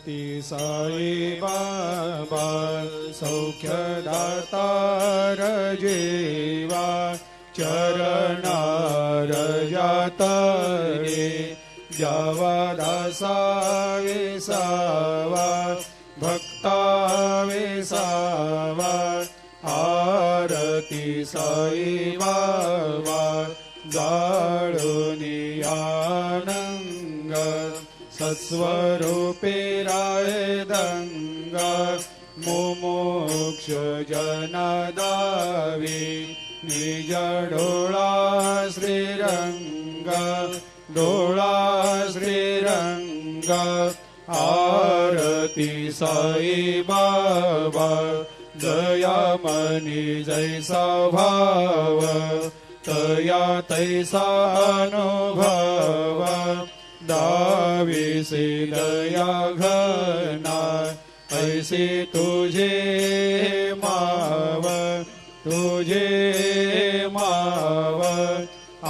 ती साई बाबा सौख्यदातार जीवा चरणार जातरे जावा दासा विसावा भक्ता विसावा आरती साई बाबा जाळूनी आनंग सत्स्वरूपे राय दंग मुमुक्ष जनदावी निज डोळा श्रीरंग डोळा श्रीरंग आरती साई बाबा दयामनी जैसा भाव तया तैसा अनुभव दाविसी दया घना ऐसी तुझे माव तुझे माव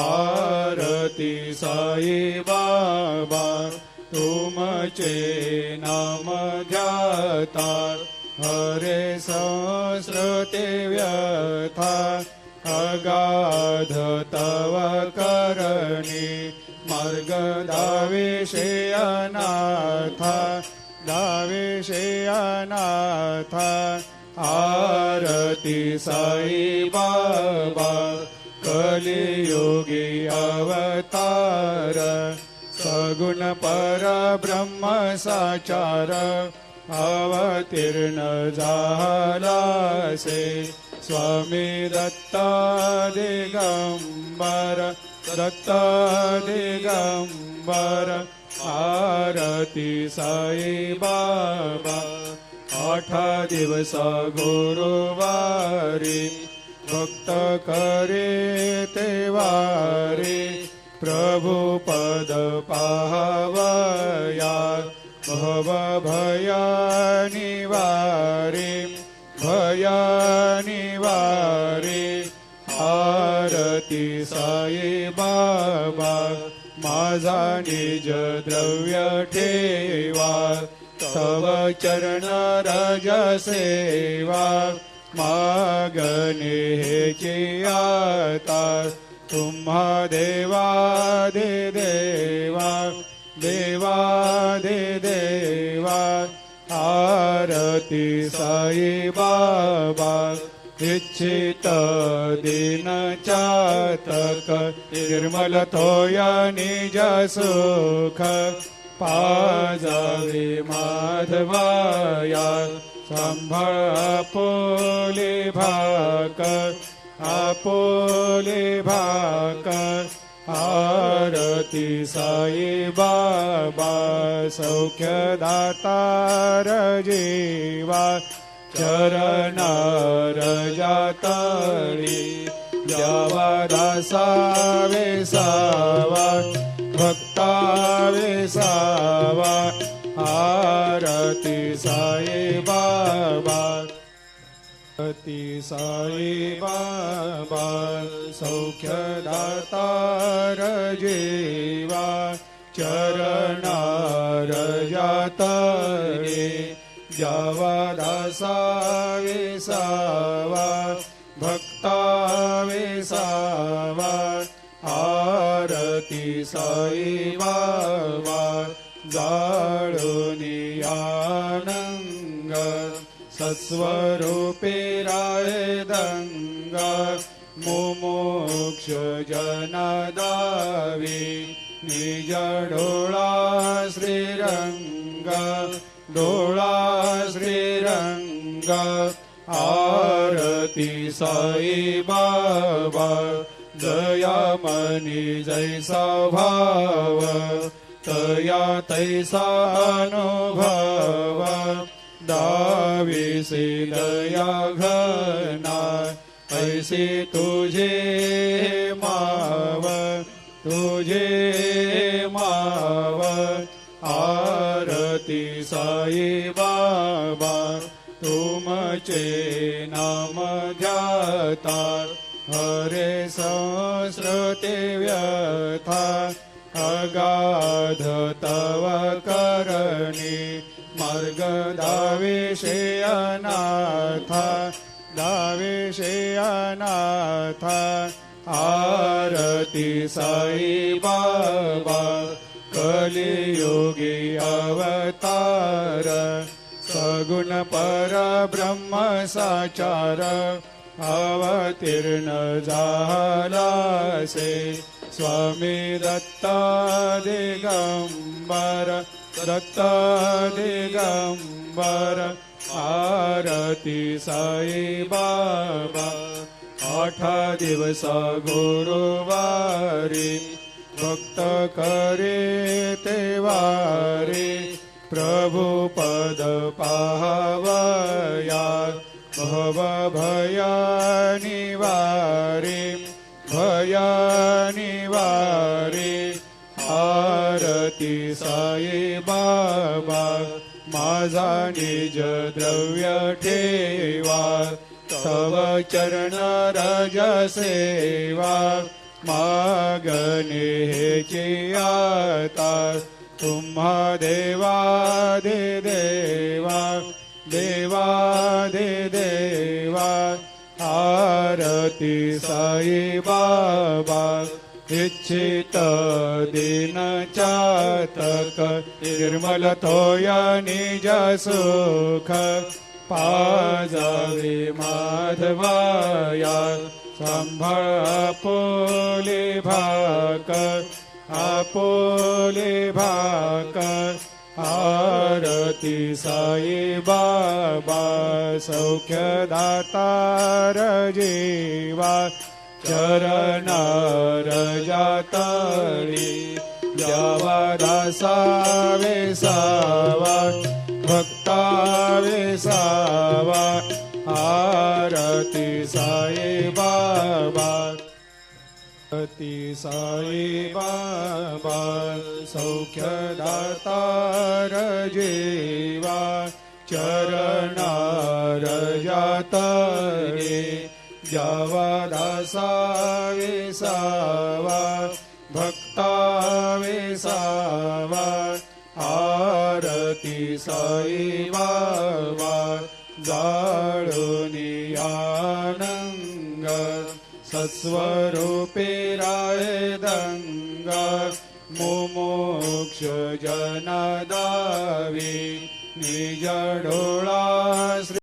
आरती साई बाबा तुमचे नाम ध्याता हरे संस्कृते व्यथा अगाध तव करणी मार्ग दाविषे अनाथा दाविषे अनाथा आरती साई बाबा कलियुगी अवतार सगुण परब्रह्म साचार अवतीर्ण झालासे स्वामी दत्ता दिगंबर दत्ता दिगंबर आरती साई बाबा 8 दिवस गुरुवारी भक्त करे तेवारी प्रभु पद पाहवया भव भया निवारी भया निवारी आरती साई बाबा माझा निज द्रव्य ठेवा तव चरण रज सेवा मागणे हेची आता तुम्हा देवादि देवा देवादि देवा आरती साई बाबा इच्छित दिन चातक निर्मल थोया निज सुख पाजावे माधवाया सांभाळ आपोले भाक आरती साई बाबा सौख्यदातार जीवा चरणार जातळी द्यावा दासा विसावा भक्ता विसावा आरती साई बाबा ती साई बाबा सौख्यदातार जीवा चरणार जातरे जावा दासा विसावा भक्ता विसावा आरती साई बाबा जाळूनी आनंग सत्स्वरूपे राय दंग मुमुक्ष जनदावी निज डोळा श्रीरंग डोळा श्रीरंग आरती साई बाबा दयामनी जैसा भाव तया तैसा अनुभव दाविसी दया घना ऐसी तुझे माव तुझे माव आरती साई बाबा तुमचे नाम ध्याता हरे संस्कृते व्यथा अगाध तव करणी मार्ग दावेशे अनाथा दावेशे अनाथा आरती साई बाबा कलियुगी अवतार सगुण परब्रह्म साचार अवतीर्ण झालासे स्वामी दत्त दिगंबर दत्त दिगंबर आरती साई बाबा 8 दिवस गुरुवारी भक्त करे तेवारी प्रभु पद पावया भव भया निवारी भया निवारी आरती साई बाबा माझा निज द्रव्य ठेवा तव चरण रज सेवा मागणे हेची आता तुम्हा देवा दे देवा देवा दे देवा आरती साई बाबा इच्छित दिन चातक निर्मल थोया निज सुख पाजावे माधवाया सांभाळ आपोले भाकर आरती साई बाबा सौख्यदातार जीवा चरणार जातळी द्यावा दासावे सावा भक्तावे सावा आरती साई बाबा आरती साई बाबा सौख्यदातार जीवा चरणार जातळे द्यावा दासावे सावा भक्तावे सावा आरती साई बाबा जाळूनी आनंग सत्स्वरूपे राहे दंग मुमुक्ष जन दावी निज डोळा